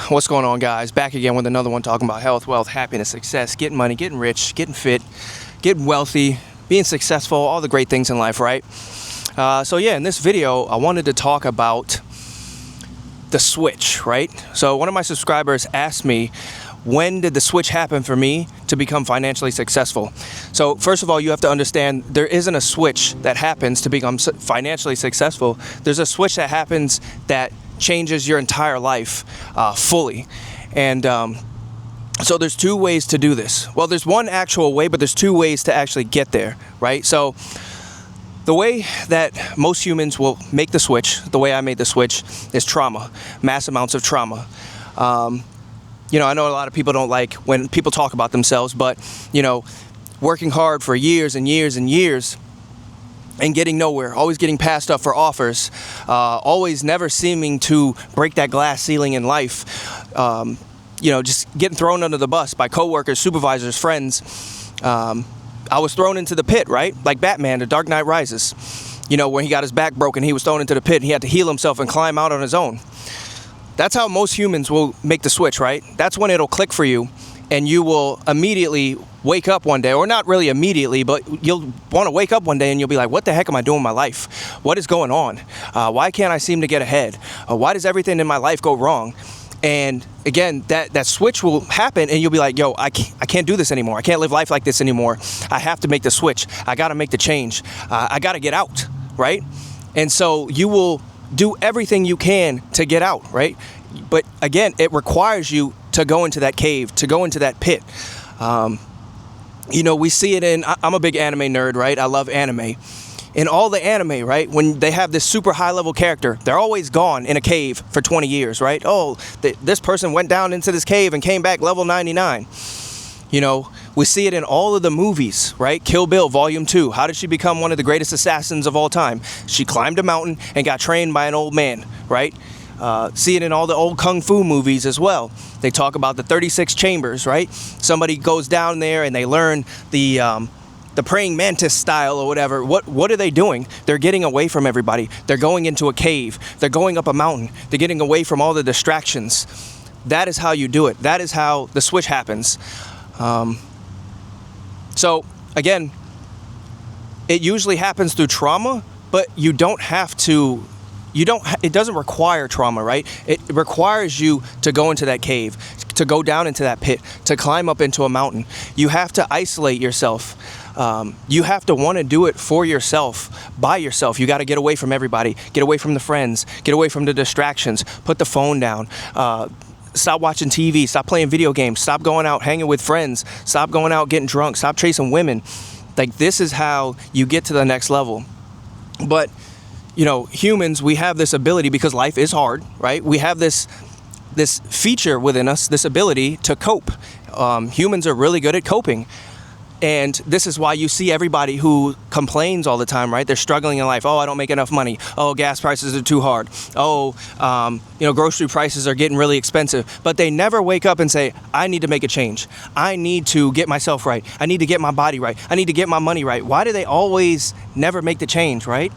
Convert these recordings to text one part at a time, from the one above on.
What's going on, guys? Back again with another one, talking about health, wealth, happiness, success, getting money, getting rich, getting fit, getting wealthy, being successful, all the great things in life, right? So yeah, in this video, I wanted to talk about the switch, right? So one of my subscribers asked me, when did the switch happen for me to become financially successful? So first of all, you have to understand there isn't a switch that happens to become financially successful. There's a switch that happens that changes your entire life fully. And so there's two ways to do this. Well, there's one actual way, but there's two ways to actually get there, right? So the way that most humans will make the switch, the way I made the switch, is trauma, mass amounts of trauma. You know, I know a lot of people don't like when people talk about themselves, but, you know, working hard for years and years and years and getting nowhere, always getting passed up for offers, always never seeming to break that glass ceiling in life, you know, just getting thrown under the bus by coworkers, supervisors, friends. I was thrown into the pit, right? Like Batman, The Dark Knight Rises. You know, when he got his back broken, he was thrown into the pit. He had to heal himself and climb out on his own. That's how most humans will make the switch, right? That's when it'll click for you, and you will immediately wake up one day, or not really immediately, but you'll want to wake up one day and you'll be like, what the heck am I doing in my life? What is going on? Why can't I seem to get ahead? Why does everything in my life go wrong? And again, that switch will happen, and you'll be like, yo, I can't do this anymore. I can't live life like this anymore. I have to make the switch. I got to make the change. I got to get out, right? And so you will do everything you can to get out, right? But again, it requires you to go into that cave, to go into that pit. You know, we see it in, I'm a big anime nerd, right? I love anime. In all the anime, right, when they have this super high level character, they're always gone in a cave for 20 years, right? Oh, this person went down into this cave and came back level 99. You know, we see it in all of the movies, right? Kill Bill, Volume 2. How did she become one of the greatest assassins of all time? She climbed a mountain and got trained by an old man, right? See it in all the old Kung Fu movies as well. They talk about the 36 chambers, right? Somebody goes down there and they learn the praying mantis style or whatever. What are they doing? They're getting away from everybody. They're going into a cave. They're going up a mountain. They're getting away from all the distractions. That is how you do it. That is how the switch happens. So again, it usually happens through trauma, but you don't have to, it doesn't require trauma, right? It requires you to go into that cave, to go down into that pit, to climb up into a mountain. You have to isolate yourself. You have to want to do it for yourself, by yourself. You got to get away from everybody, get away from the friends, get away from the distractions, put the phone down, stop watching TV, stop playing video games, stop going out hanging with friends, stop going out getting drunk, stop chasing women. Like, this is how you get to the next level. But, you know, humans, we have this ability, because life is hard, right? We have this feature within us, this ability to cope. Humans are really good at coping. And this is why you see everybody who complains all the time, right? They're struggling in life. Oh, I don't make enough money. Oh, gas prices are too hard. Oh, you know, grocery prices are getting really expensive. But they never wake up and say, I need to make a change. I need to get myself right. I need to get my body right. I need to get my money right. Why do they always never make the change, right?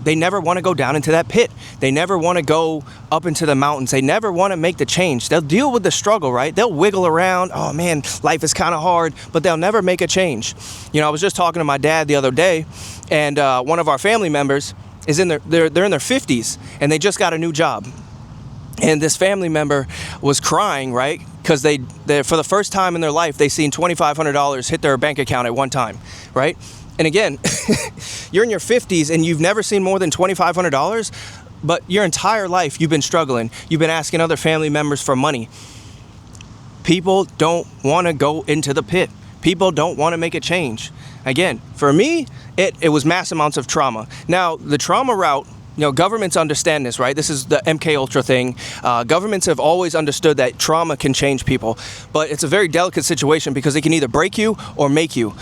They never want to go down into that pit. They never want to go up into the mountains. They never want to make the change. They'll deal with the struggle, right? They'll wiggle around. Oh man, life is kind of hard, but they'll never make a change. You know, I was just talking to my dad the other day, and one of our family members is they're in their 50s, and they just got a new job. And this family member was crying, right? Because they for the first time in their life, they seen $2,500 hit their bank account at one time, right? And again, you're in your 50s and you've never seen more than $2,500, but your entire life you've been struggling. You've been asking other family members for money. People don't want to go into the pit. People don't want to make a change. Again, for me, it was mass amounts of trauma. Now, the trauma route, you know, governments understand this, right? This is the MK Ultra thing. Governments have always understood that trauma can change people, but it's a very delicate situation because it can either break you or make you.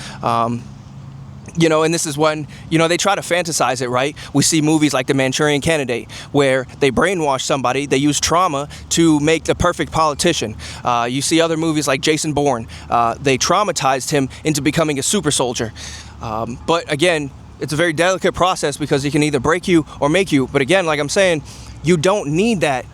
You know, and this is when, you know, they try to fantasize it, right? We see movies like The Manchurian Candidate, where they brainwash somebody, they use trauma to make the perfect politician. You see other movies like Jason Bourne. They traumatized him into becoming a super soldier. But again, it's a very delicate process because it can either break you or make you. But again, like I'm saying, you don't need that.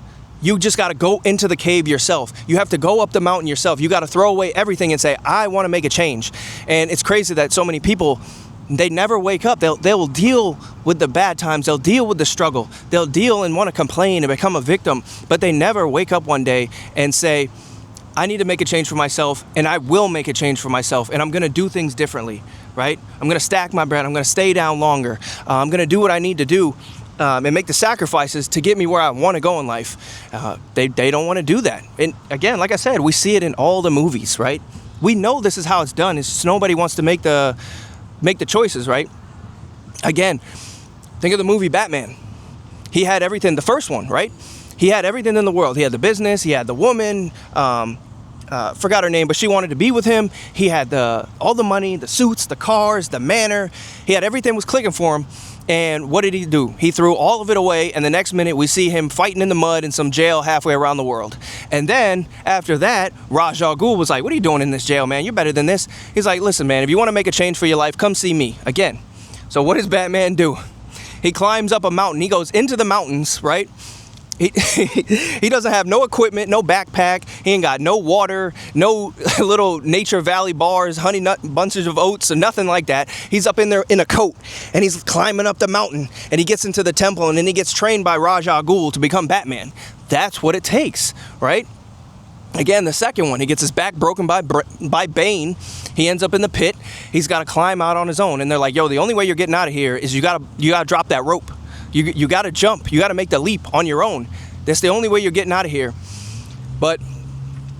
You just got to go into the cave yourself. You have to go up the mountain yourself. You got to throw away everything and say, I want to make a change. And it's crazy that so many people, they never wake up. They'll deal with the bad times. They'll deal with the struggle. They'll deal and want to complain and become a victim. But they never wake up one day and say, I need to make a change for myself, and I will make a change for myself, and I'm going to do things differently, right? I'm going to stack my bread. I'm going to stay down longer. I'm going to do what I need to do and make the sacrifices to get me where I want to go in life. They don't want to do that. And again, like I said, we see it in all the movies, right? We know this is how it's done. It's just nobody wants to make the choices, right? Again, think of the movie Batman. He had everything, the first one, right? He had everything in the world. He had the business, he had the woman, forgot her name, but she wanted to be with him. He had all the money, the suits, the cars, the manor. He had everything was clicking for him. And what did he do? He threw all of it away, and the next minute we see him fighting in the mud in some jail halfway around the world. And then after that, Ra's al Ghul was like, what are you doing in this jail, man? You're better than this. He's like, listen, man, if you want to make a change for your life, come see me again. So what does Batman do? He climbs up a mountain. He goes into the mountains, right? He doesn't have no equipment, no backpack. He ain't got no water, no little Nature Valley bars, honey nut bunches of oats, or nothing like that. He's up in there in a coat, and he's climbing up the mountain, and he gets into the temple, and then he gets trained by Ra's al Ghul to become Batman. That's what it takes, right? Again, the second one, he gets his back broken by Bane. He ends up in the pit. He's got to climb out on his own, and they're like, yo, the only way you're getting out of here is you gotta drop that rope. You got to jump. You got to make the leap on your own. That's the only way you're getting out of here. But,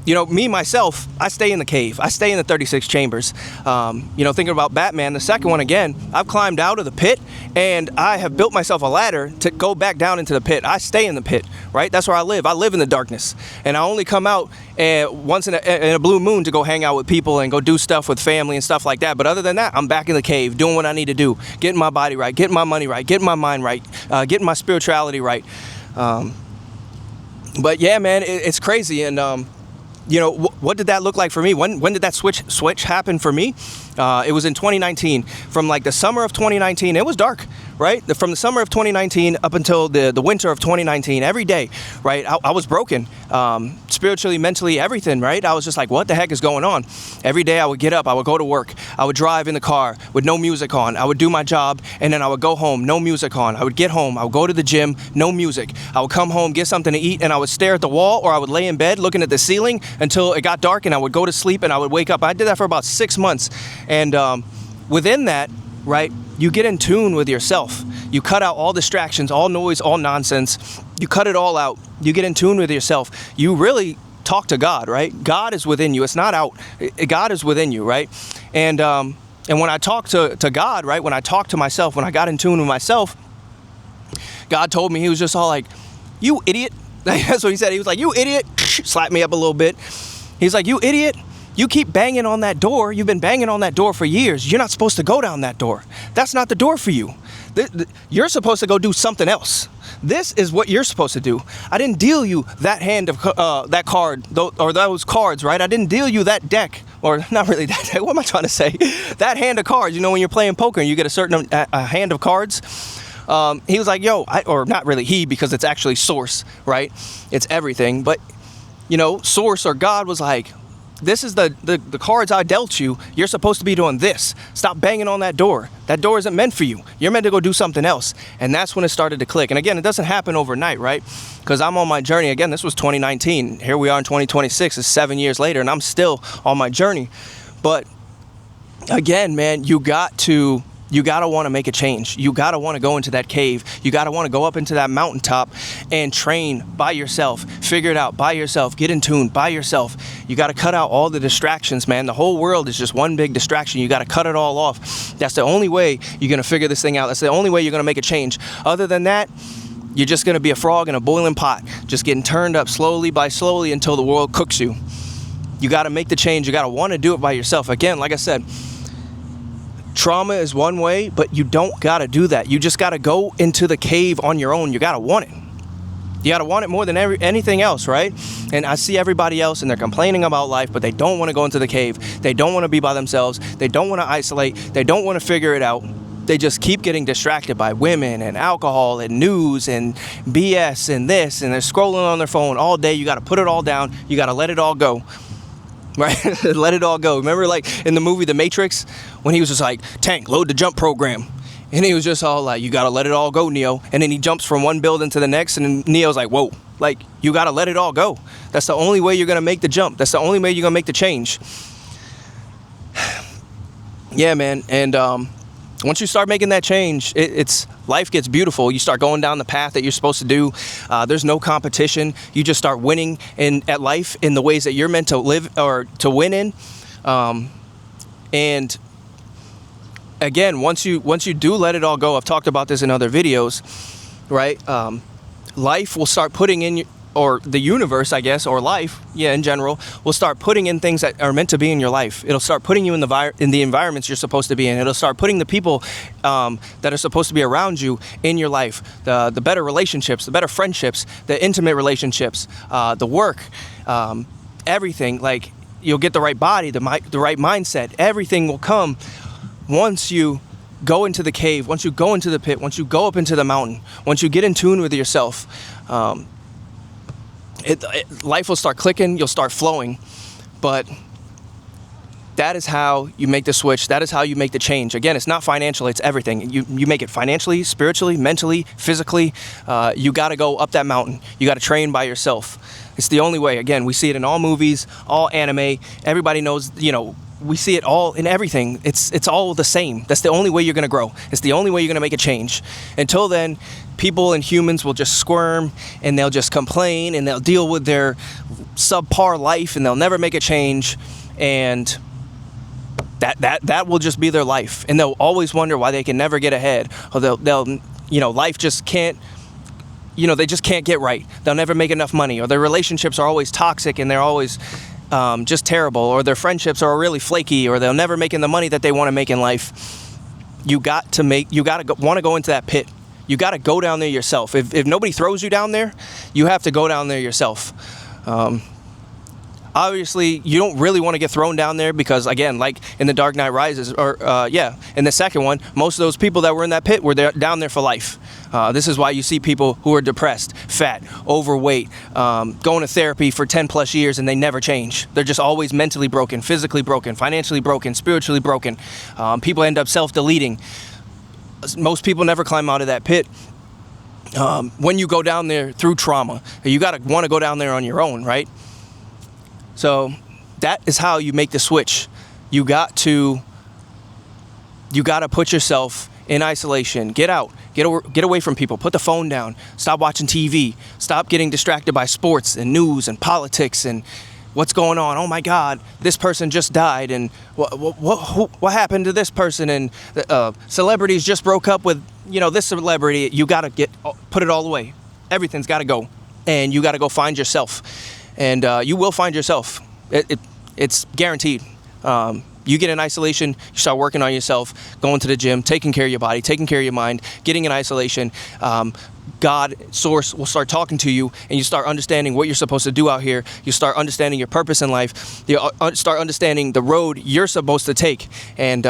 you know, me, myself, I stay in the cave. I stay in the 36 chambers. Thinking about Batman, the second one again, I've climbed out of the pit, and I have built myself a ladder to go back down into the pit. I stay in the pit, right? That's where I live. I live in the darkness. And I only come out once in a blue moon to go hang out with people and go do stuff with family and stuff like that. But other than that, I'm back in the cave doing what I need to do, getting my body right, getting my money right, getting my mind right, getting my spirituality right. But yeah, man, it's crazy. And what did that look like for me? When did that switch happen for me? It was in 2019. From like the summer of 2019, it was dark, right? From the summer of 2019 up until the winter of 2019, every day, right? I was broken, spiritually, mentally, everything, right? I was just like, what the heck is going on? Every day I would get up, I would go to work, I would drive in the car with no music on, I would do my job, and then I would go home, no music on. I would get home, I would go to the gym, no music. I would come home, get something to eat, and I would stare at the wall, or I would lay in bed looking at the ceiling until it got dark, and I would go to sleep, and I would wake up. I did that for about 6 months. And within that, right, you get in tune with yourself. You cut out all distractions, all noise, all nonsense. You cut it all out. You get in tune with yourself. You really talk to God, right? God is within you. It's not out. God is within you, right? And when I talk to God, right, when I talk to myself, when I got in tune with myself, God told me, he was just all like, you idiot. That's what he said. He was like, you idiot. Slapped me up a little bit. He's like, you idiot. You keep banging on that door. You've been banging on that door for years. You're not supposed to go down that door. That's not the door for you. You're supposed to go do something else. This is what you're supposed to do. I didn't deal you that hand of that card, or those cards, right? I didn't deal you that deck, or not really that deck. What am I trying to say? That hand of cards. You know, when you're playing poker and you get a certain hand of cards. He was like, yo, or not really he, because it's actually Source, right? It's everything. But, you know, Source or God was like, this is the cards I dealt you. You're supposed to be doing this. Stop banging on that door. That door isn't meant for you. You're meant to go do something else. And that's when it started to click. And again, it doesn't happen overnight, right? Because I'm on my journey. Again, this was 2019. Here we are in 2026. It's 7 years later, and I'm still on my journey. But again, man, you got to want to make a change. You got to want to go into that cave. You got to want to go up into that mountaintop and train by yourself. Figure it out by yourself. Get in tune by yourself. You got to cut out all the distractions, man. The whole world is just one big distraction. You got to cut it all off. That's the only way you're going to figure this thing out. That's the only way you're going to make a change. Other than that, you're just going to be a frog in a boiling pot, just getting turned up slowly by slowly until the world cooks you. You got to make the change. You got to want to do it by yourself. Again, like I said, trauma is one way, but you don't got to do that. You just got to go into the cave on your own. You got to want it. You got to want it more than anything else, right? And I see everybody else, and they're complaining about life, but they don't want to go into the cave. They don't want to be by themselves. They don't want to isolate. They don't want to figure it out. they just keep getting distracted by women and alcohol and news and BS and this, and they're scrolling on their phone all day. You got to put it all down. You got to let it all go. Right? Let it all go. Remember, like in the movie The Matrix, when he was just like, Tank, load the jump program. And he was just all like, you got to let it all go, Neo. And then he jumps from one building to the next, and then Neo's like, whoa, like, you got to let it all go. That's the only way you're going to make the jump. That's the only way you're going to make the change. Yeah, man. And once you start making that change, it's life gets beautiful. You start going down the path that you're supposed to do. There's no competition. You just start winning at life in the ways that you're meant to live or to win in. And again, once you do let it all go, I've talked about this in other videos, right? Life will start putting in or the universe, I guess, or life, in general, will start putting in things that are meant to be in your life. It'll start putting you in the environments you're supposed to be in. It'll start putting the people that are supposed to be around you in your life. The better relationships, the better friendships, the intimate relationships, the work, everything. Like, you'll get the right body, the right mindset. Everything will come once you go into the cave, once you go into the pit, once you go up into the mountain, once you get in tune with yourself. Life will start clicking, you'll start flowing, but that is how you make the switch. That is how you make the change. Again, it's not financial, it's everything. You make it financially, spiritually, mentally, physically. You got to go up that mountain. You got to train by yourself. It's the only way. Again, we see it in all movies, all anime. Everybody knows, we see it all in everything. It's all the same. That's the only way you're going to grow. It's the only way you're going to make a change. Until then, people and humans will just squirm, and they'll just complain, and they'll deal with their subpar life, and they'll never make a change. And that will just be their life. And they'll always wonder why they can never get ahead. Or they'll life just can't, they just can't get right. They'll never make enough money, or their relationships are always toxic, and they're always just terrible, or their friendships are really flaky, or they'll never make in the money that they want to make in life. You got to want to go into that pit. You got to go down there yourself. If nobody throws you down there, you have to go down there yourself. Obviously, you don't really want to get thrown down there because, again, like in The Dark Knight Rises, or in the second one, most of those people that were in that pit were down there for life. This is why you see people who are depressed, fat, overweight, going to therapy for 10 plus years, and they never change. They're just always mentally broken, physically broken, financially broken, spiritually broken. People end up self-deleting. Most people never climb out of that pit. When you go down there through trauma, you got to want to go down there on your own, right? So that is how you make the switch. You got to put yourself in isolation. Get out. Get away from people. Put the phone down. Stop watching TV. Stop getting distracted by sports and news and politics and what's going on. Oh my God, this person just died, and what happened to this person? And celebrities just broke up with this celebrity. You got to put it all away. Everything's got to go, and you got to go find yourself, and you will find yourself. It's guaranteed. You get in isolation, you start working on yourself, going to the gym, taking care of your body, taking care of your mind, getting in isolation. God, source, will start talking to you, and you start understanding what you're supposed to do out here. You start understanding your purpose in life. You start understanding the road you're supposed to take. And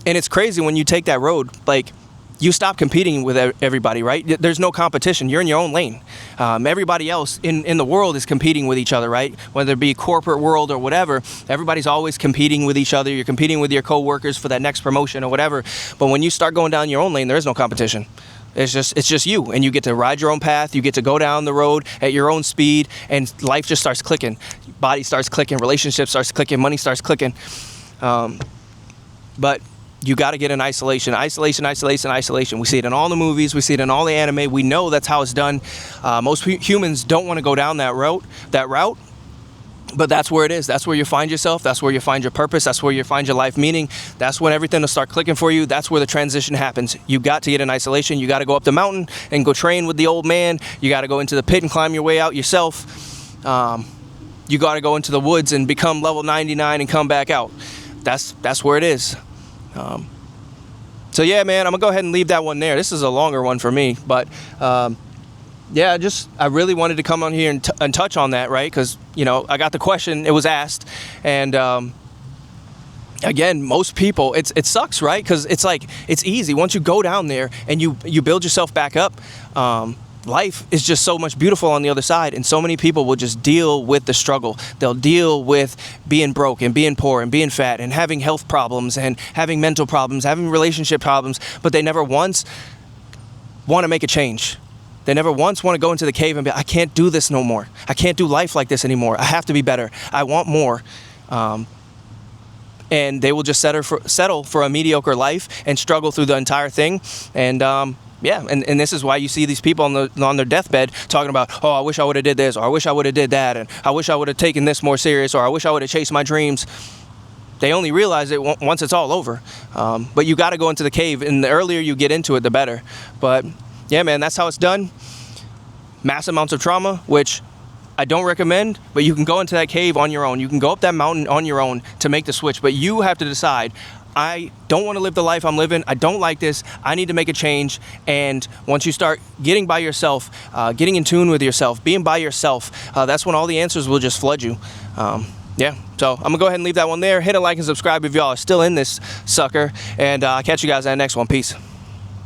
it's crazy when you take that road, like, you stop competing with everybody, right? There's no competition. You're in your own lane. Everybody else in the world is competing with each other, right? Whether it be corporate world or whatever, everybody's always competing with each other. You're competing with your coworkers for that next promotion or whatever. But when you start going down your own lane, there is no competition. It's just you, and you get to ride your own path. You get to go down the road at your own speed, and life just starts clicking. Body starts clicking, relationship starts clicking, money starts clicking. But you got to get in isolation. Isolation. We see it in all the movies. We see it in all the anime. We know that's how it's done. Most humans don't want to go down that route. But that's where it is. That's where you find yourself. That's where you find your purpose. That's where you find your life meaning. That's when everything will start clicking for you. That's where the transition happens. You got to get in isolation. You got to go up the mountain and go train with the old man. You got to go into the pit and climb your way out yourself. You got to go into the woods and become level 99 and come back out. That's where it is. So yeah, man, I'm gonna go ahead and leave that one there. This is a longer one for me, but yeah, I really wanted to come on here and touch on that, right? Because I got the question, it was asked, and again, most people, it sucks, right? Because it's like, it's easy. Once you go down there and you build yourself back up, life is just so much beautiful on the other side. And so many people will just deal with the struggle. They'll deal with being broke and being poor and being fat and having health problems and having mental problems, having relationship problems, but they never once want to make a change. They never once want to go into the cave and be, I can't do this no more. I can't do life like this anymore. I have to be better. I want more. And they will just settle for a mediocre life and struggle through the entire thing. And yeah, and this is why you see these people on their deathbed talking about, oh, I wish I would have did this, or I wish I would have did that, and I wish I would have taken this more serious, or I wish I would have chased my dreams. They only realize it once it's all over. But you got to go into the cave, and the earlier you get into it, the better. But yeah, man, that's how it's done. Mass amounts of trauma, which I don't recommend, but you can go into that cave on your own. You can go up that mountain on your own to make the switch, but you have to decide, I don't want to live the life I'm living. I don't like this. I need to make a change. And once you start getting by yourself, getting in tune with yourself, being by yourself, that's when all the answers will just flood you. Yeah, so I'm going to go ahead and leave that one there. Hit a like and subscribe if y'all are still in this sucker. And I'll catch you guys in the next one. Peace.